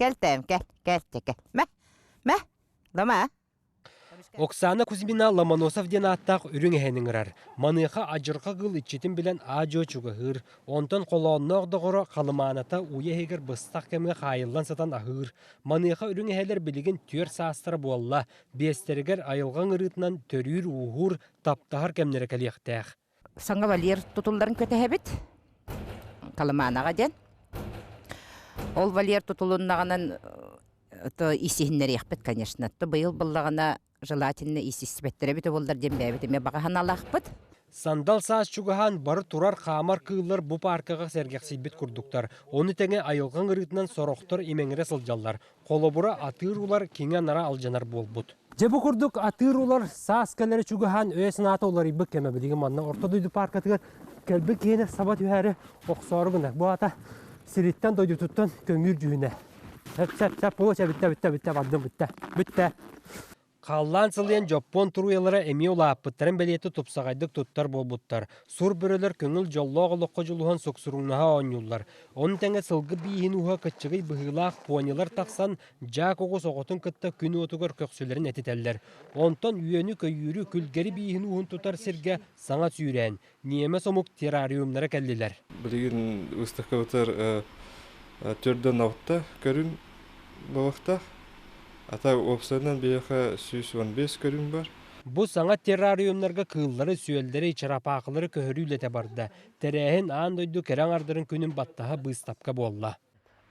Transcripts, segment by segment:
Gel teyim, gel. Meh. Lama. Оксана Кузьмина Ломоносов ден аттақ үрің әхенің ұрар. Маныға ажырқа ғыл итчетін білен ажо чуғығыр. Онтан қолуынна оғдығыры қалыманата уя егер бұстақ кәмі қайылдан сатан ағыр. Маныға үрің әхелер білеген төр састыры болла. Бестерігер айылған ұрытынан төрір уғыр таптағыр кәмнері кәліқтәқ. Саңа валер тұтылдарын көті әбіт. Қалыманаға ден. Ол валер тұтылыннағынан исихіннер еқпет, конечно. Бұйыл бұллағына желательно исиспеттері біті болдар дембәбіті. Ме бағахан алақпыт. Сандал саас чугахан бары турар қамар кыылар бұ паркаға сәргәқсейбет күрдіктар. Оны тәңе айылған ұрытынан сорықтыр емеңірі сылжалар. Қолыбыра атыр улар кеңе нара алжанар болбут. Жебі күрдік атыр улар саас кәлері чугахан өйесін аты олар ибік кәмі білеген манна. Орта дойды паркатығар кәлбі кейіне сабат үйәрі оқсары күні. Бұл ата сиреттен дойды тұттан көңір жүйіне. Сәп, бұл бітті. Қаллан сылыян жоппон тұруялары әме олаппыттарын бәлеті тұпсағайдық тұттар болбуттар. Сұр бүрілер көңіл жоллоғы лоққа жылуған соқсыруңнаға оңюлар. Оның тәңе сылғы бейін уға күтчіғай бұғылақ пуанилар тақсан жақ оғы соғытын күтті күн отығыр көксілерін әтетәлдер. Онтан үйені көйірі күлгері бейін уғын тұтар сірге саңа сүйрән. Неме сомук террариумнары кәлділер. Білген ұстыққа өтір түрден ауытта көрін болықтақ. Ата опсанан бияха 115 көрін бар. Бұ саңа террариумнарға кыллары, сүйелдері, чарапақылары көхірілете барды. Тәрәхін андойду кәрәң ардырын күнін баттаға бұстапқа болла.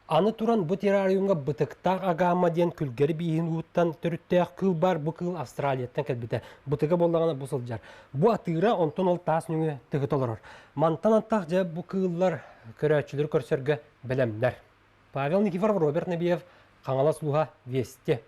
Аны туран бұ террариумға бұтықтақ ағама ден күлгері бейін ұғыттан түріттәқ кыл бар, бұ кыл Австралияттан кәлбеті. Бұтыға боллағана бұ сылжар. Бұ атыра онтон ол тас нүңі тұғыт олырыр. Мантан аттақ жа бұ кыллар көрәтшілер көрсерге білемдер. Павел Никифоров, Роберт Набиев, Қаңала Слуға, Весте.